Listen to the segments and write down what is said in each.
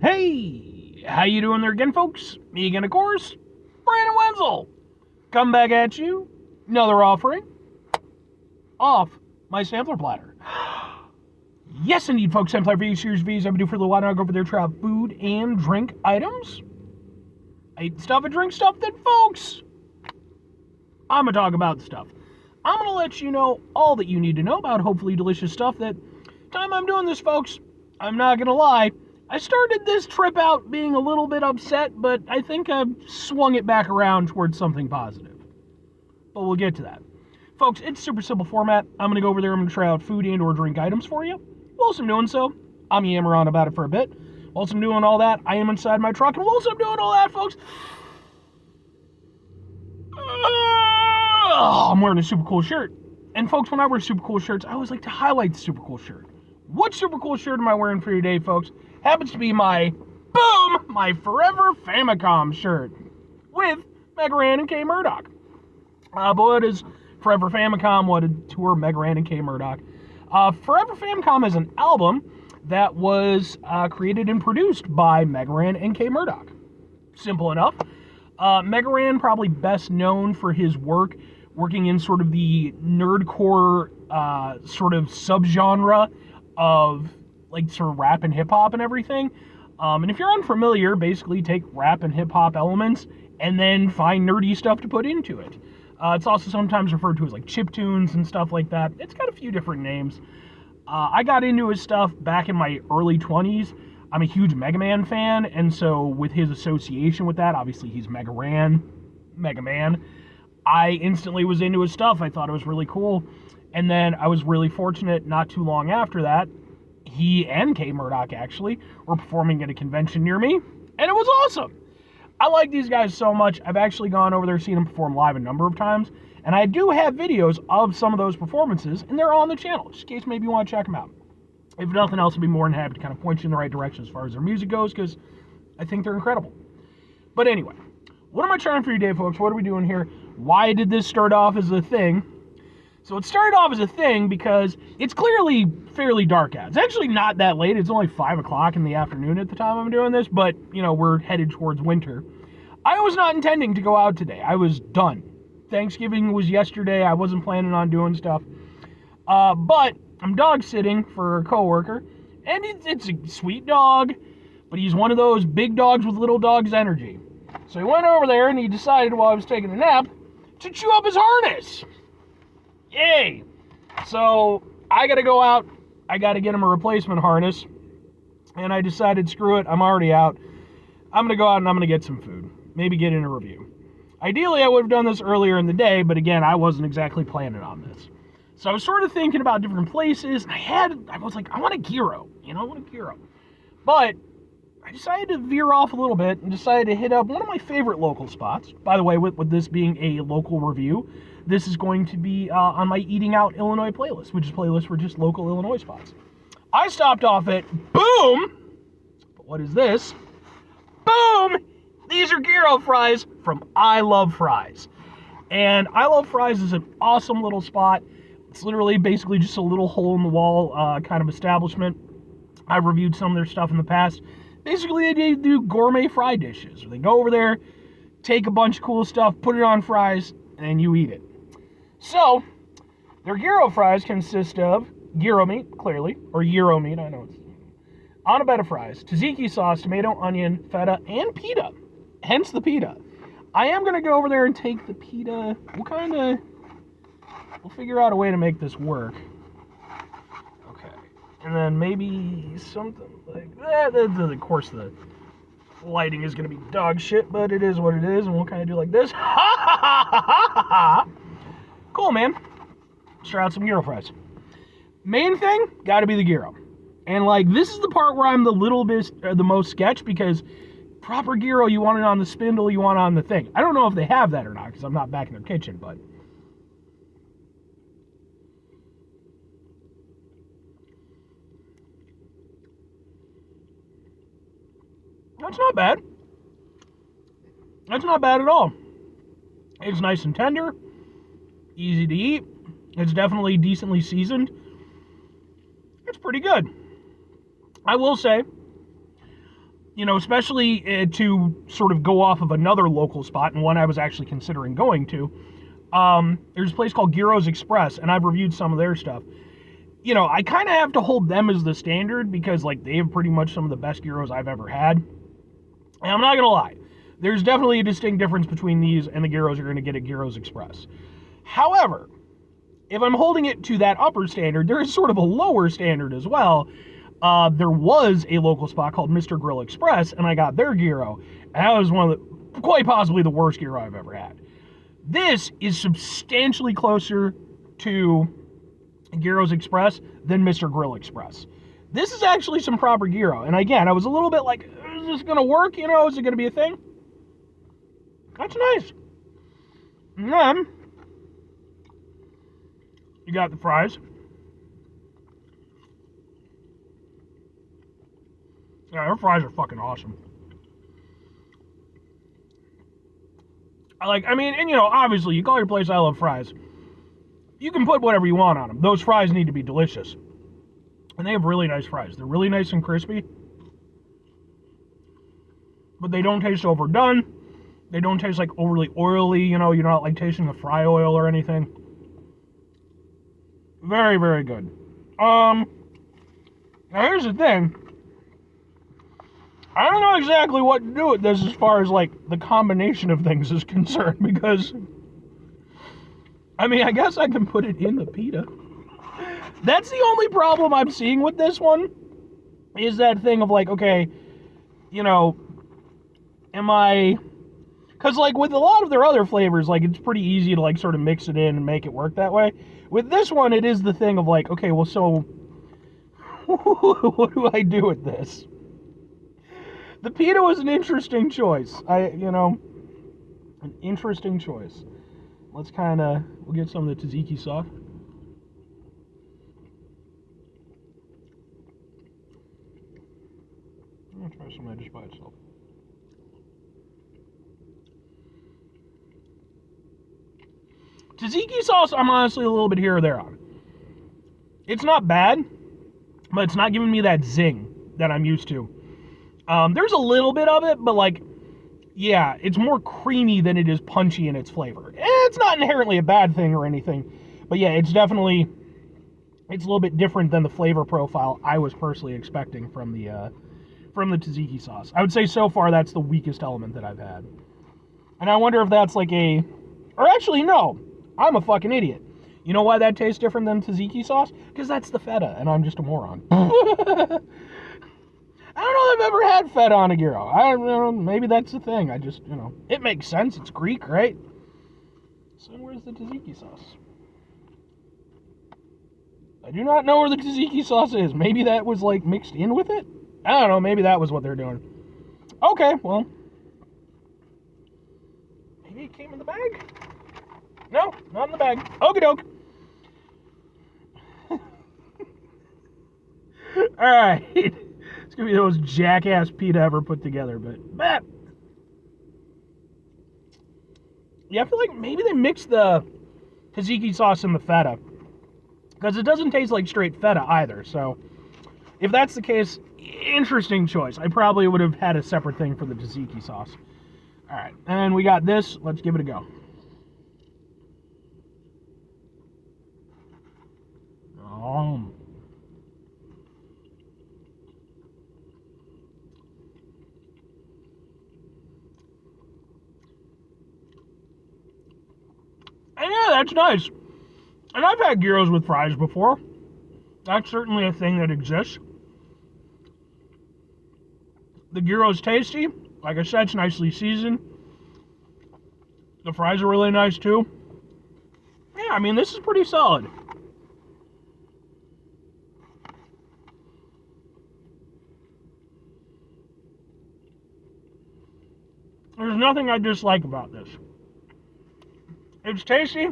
Hey, how you doing there again, folks? Me again, of course, Brandon Wenzel. Come back at you. Another offering off my sampler platter. Yes, indeed, folks. Sampler V Series V's. I've been doing for a little while now. I go over there, try out food and drink items. I eat stuff and drink stuff that, folks, I'm going to talk about stuff. I'm going to let you know all that you need to know about hopefully delicious stuff that time I'm doing this, folks. I'm not going to lie. I started this trip out being a little bit upset, but I think I've swung it back around towards something positive. But we'll get to that. Folks, it's super simple format. I'm going to go over there. I'm going to try out food and or drink items for you. Whilst I'm doing so, I'm yammer on about it for a bit. Whilst I'm doing all that, I am inside my truck. And whilst I'm doing all that, folks, I'm wearing a super cool shirt. And folks, when I wear super cool shirts, I always like to highlight the super cool shirt. What super cool shirt am I wearing for today, folks? Happens to be my Forever Famicom shirt with Mega Ran and K Murdoch. But what is Forever Famicom? What a tour Mega Ran and K Murdoch. Forever Famicom is an album that was created and produced by Mega Ran and K Murdoch. Simple enough. Mega Ran probably best known for his working in sort of the nerdcore sort of subgenre of like sort of rap and hip hop and everything. And if you're unfamiliar, basically take rap and hip hop elements and then find nerdy stuff to put into it. It's also sometimes referred to as like chiptunes and stuff like that. It's got a few different names. I got into his stuff back in my early 20s. I'm a huge Mega Man fan, and so with his association with that, obviously he's Mega Man, I instantly was into his stuff. I thought it was really cool. And then I was really fortunate not too long after that, he and K Murdoch actually were performing at a convention near me, and it was awesome. I like these guys so much. I've actually gone over there, seen them perform live a number of times, and I do have videos of some of those performances, and they're on the channel, just in case maybe you want to check them out. If nothing else, I'd be more than happy to kind of point you in the right direction as far as their music goes, because I think they're incredible. But anyway, what am I trying for you today, folks? What are we doing here? Why did this start off as a thing? So it started off as a thing because it's clearly fairly dark out. It's actually not that late. It's only 5 o'clock in the afternoon at the time I'm doing this, but, you know, we're headed towards winter. I was not intending to go out today. I was done. Thanksgiving was yesterday. I wasn't planning on doing stuff. But I'm dog sitting for a coworker, and it's a sweet dog, but he's one of those big dogs with little dog's energy. So he went over there and he decided while I was taking a nap to chew up his harness. Yay! So I gotta go out, I gotta get him a replacement harness, and I decided, screw it, I'm already out. I'm gonna go out and I'm gonna get some food, maybe get in a review. Ideally, I would have done this earlier in the day, but again, I wasn't exactly planning on this. So I was sort of thinking about different places, and I was like, I want a gyro, I want a gyro. But I decided to veer off a little bit and decided to hit up one of my favorite local spots. By the way, with this being a local review, this is going to be on my Eating Out Illinois playlist, which is a playlist for just local Illinois spots. I stopped off at Boom! But what is this? Boom! These are Gyro FRYS from I Love Fries. And I Love Fries is an awesome little spot. It's literally basically just a little hole-in-the-wall kind of establishment. I've reviewed some of their stuff in the past. Basically, they do gourmet fry dishes. They go over there, take a bunch of cool stuff, put it on fries, and you eat it. So, their gyro fries consist of gyro meat, clearly, or gyro meat, I know it's on a bed of fries, tzatziki sauce, tomato, onion, feta, and pita. Hence the pita. I am going to go over there and take the pita. We'll figure out a way to make this work. Okay. And then maybe something like that. Of course, the lighting is going to be dog shit, but it is what it is, and we'll kind of do like this. Ha ha ha ha ha ha! Cool, man. Let's try out some gyro fries. Main thing, got to be the gyro. And like, this is the part where I'm the most sketch, because proper gyro, you want it on the spindle, you want it on the thing. I don't know if they have that or not, because I'm not back in their kitchen, but that's not bad. That's not bad at all. It's nice and tender, easy to eat. It's definitely decently seasoned. It's pretty good. I will say, You know, especially to sort of go off of another local spot, and one I was actually considering going to. There's a place called Gyro FRYS, and I've reviewed some of their stuff. You know, I kind of have to hold them as the standard because, like, they have pretty much some of the best gyros I've ever had. And I'm not going to lie, there's definitely a distinct difference between these and the gyros you're going to get at Gyro FRYS. However, if I'm holding it to that upper standard, there is sort of a lower standard as well. There was a local spot called Mr. Grill Express, and I got their gyro. And that was one of the, quite possibly the worst gyro I've ever had. This is substantially closer to Gyro FRYS than Mr. Grill Express. This is actually some proper gyro. And again, I was a little bit like, is this going to work? You know, is it going to be a thing? That's nice. And then, you got the fries. Yeah, their fries are fucking awesome. I mean, and you know, obviously, you call your place I Love Fries. You can put whatever you want on them. Those fries need to be delicious. And they have really nice fries. They're really nice and crispy. But they don't taste overdone. They don't taste like overly oily, you know, you're not like tasting the fry oil or anything. Very, very good. Now here's the thing. I don't know exactly what to do with this as far as like the combination of things is concerned, because I mean, I guess I can put it in the pita. That's the only problem I'm seeing with this one, is that thing of like, okay, you know, because like with a lot of their other flavors, like it's pretty easy to like sort of mix it in and make it work that way. With this one, it is the thing of like, okay, well, so what do I do with this? The pita was an interesting choice. An interesting choice. Let's we'll get some of the tzatziki sauce. I'm gonna try some of that just by itself. Tzatziki sauce, I'm honestly a little bit here or there on. It's not bad, but it's not giving me that zing that I'm used to. There's a little bit of it, but like, yeah, it's more creamy than it is punchy in its flavor. It's not inherently a bad thing or anything, but yeah, it's a little bit different than the flavor profile I was personally expecting from the tzatziki sauce. I would say so far that's the weakest element that I've had. And I wonder if that's like or actually no, I'm a fucking idiot. You know why that tastes different than tzatziki sauce? Because that's the feta, and I'm just a moron. I don't know if I've ever had feta on a gyro. I don't know, maybe that's the thing. I just, you know, it makes sense. It's Greek, right? So where's the tzatziki sauce? I do not know where the tzatziki sauce is. Maybe that was like mixed in with it? I don't know, maybe that was what they're doing. Okay, well. Maybe it came in the bag? No, not in the bag. Okie doke. Alright. It's gonna be the most jackass pita ever put together, but yeah, I feel like maybe they mixed the tzatziki sauce and the feta, because it doesn't taste like straight feta either. So if that's the case, interesting choice. I probably would have had a separate thing for the tzatziki sauce. All right, and we got this. Let's give it a go. And yeah, that's nice. And I've had gyros with fries before. That's certainly a thing that exists. The gyro's tasty. Like I said, it's nicely seasoned. The fries are really nice too. Yeah, I mean, this is pretty solid. There's nothing I dislike about this. It's tasty.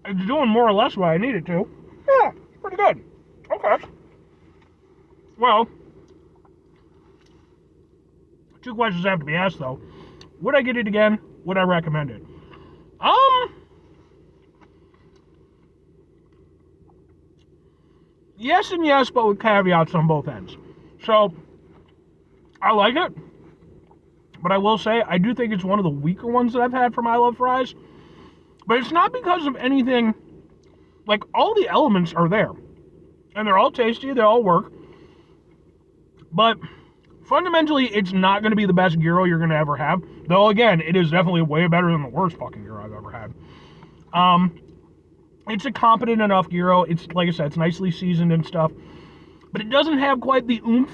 It's doing more or less what I need it to. Yeah, it's pretty good. Okay. Well, two questions have to be asked though. Would I get it again? Would I recommend it? Yes and yes, but with caveats on both ends. So, I like it, but I will say I do think it's one of the weaker ones that I've had from I Love Fries. But it's not because of anything. Like, all the elements are there, and they're all tasty, they all work, but fundamentally, it's not going to be the best gyro you're going to ever have, though, again, it is definitely way better than the worst fucking gyro I've ever had. It's a competent enough gyro. It's, like I said, it's nicely seasoned and stuff, but it doesn't have quite the oomph,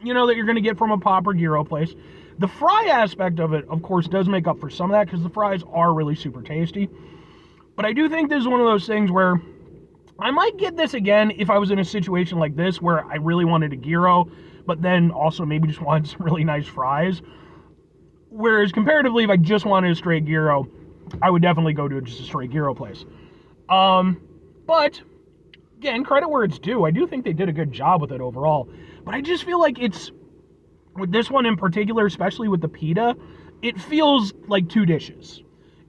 that you're going to get from a proper gyro place. The fry aspect of it, of course, does make up for some of that, because the fries are really super tasty. But I do think this is one of those things where I might get this again if I was in a situation like this where I really wanted a gyro, but then also maybe just wanted some really nice fries. Whereas comparatively, if I just wanted a straight gyro, I would definitely go to just a straight gyro place. But again, credit where it's due. I do think they did a good job with it overall. But I just feel like it's, with this one in particular, especially with the pita, it feels like two dishes.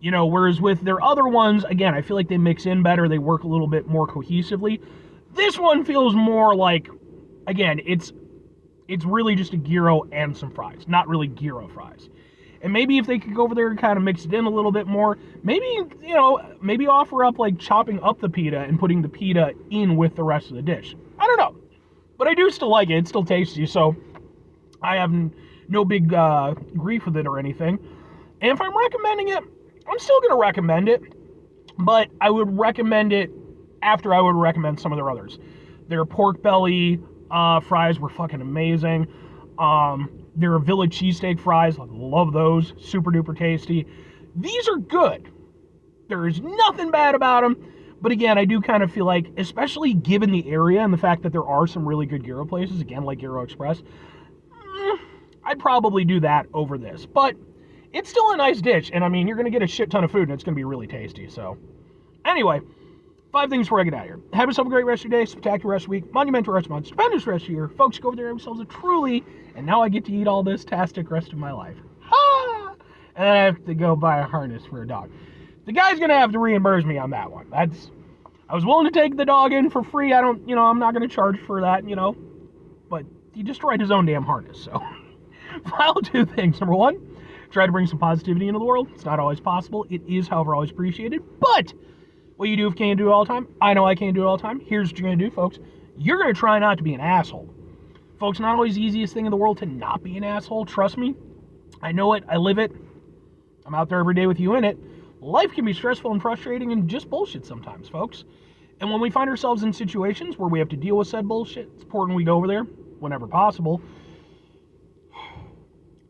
Whereas with their other ones, again, I feel like they mix in better, they work a little bit more cohesively. This one feels more like, again, it's really just a gyro and some fries, not really gyro fries. And maybe if they could go over there and kind of mix it in a little bit more, maybe offer up like chopping up the pita and putting the pita in with the rest of the dish. I don't know. But I do still like it. It's still tasty, so I have no big grief with it or anything. And if I'm recommending it, I'm still going to recommend it, but I would recommend it after I would recommend some of their others. Their pork belly fries were fucking amazing. Their Village cheesesteak fries, I love those. Super duper tasty. These are good. There's nothing bad about them. But again, I do kind of feel like, especially given the area and the fact that there are some really good gyro places, again, like Gyro Express, I'd probably do that over this. But it's still a nice dish, and I mean, you're going to get a shit ton of food, and it's going to be really tasty, so. Anyway, 5 things before I get out of here. Have yourself a great rest of your day, spectacular rest of the week, monumental rest of the month, stupendous rest of the year. Folks, go over there and have yourselves a truly, and now I get to eat all this tastic rest of my life. Ha! And then I have to go buy a harness for a dog. The guy's going to have to reimburse me on that one. I was willing to take the dog in for free. I'm not going to charge for that, but he destroyed his own damn harness, so. Final 2 things. Number 1, try to bring some positivity into the world. It's not always possible. It is, however, always appreciated. But what you do if you can't do it all the time, I know I can't do it all the time. Here's what you're going to do, folks. You're going to try not to be an asshole. Folks, not always the easiest thing in the world to not be an asshole. Trust me. I know it. I live it. I'm out there every day with you in it. Life can be stressful and frustrating and just bullshit sometimes, folks. And when we find ourselves in situations where we have to deal with said bullshit, it's important we go over there whenever possible.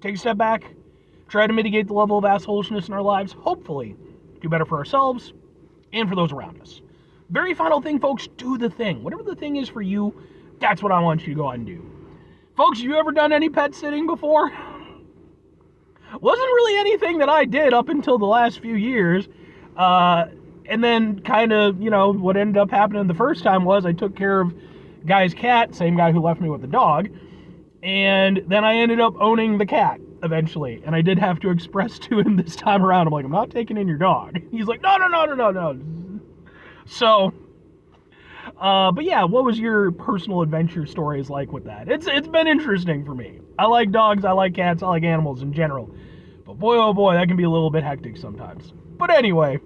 Take a step back. Try to mitigate the level of assholishness in our lives. Hopefully, do better for ourselves and for those around us. Very final thing, folks, do the thing. Whatever the thing is for you, that's what I want you to go out and do. Folks, have you ever done any pet sitting before? Wasn't really anything that I did up until the last few years. And then kind of, what ended up happening the first time was I took care of guy's cat, same guy who left me with the dog. And then I ended up owning the cat eventually. And I did have to express to him this time around, I'm like, I'm not taking in your dog. He's like, no. So, but yeah, what was your personal adventure stories like with that? It's been interesting for me. I like dogs, I like cats, I like animals in general. But boy, oh boy, that can be a little bit hectic sometimes. But anyway,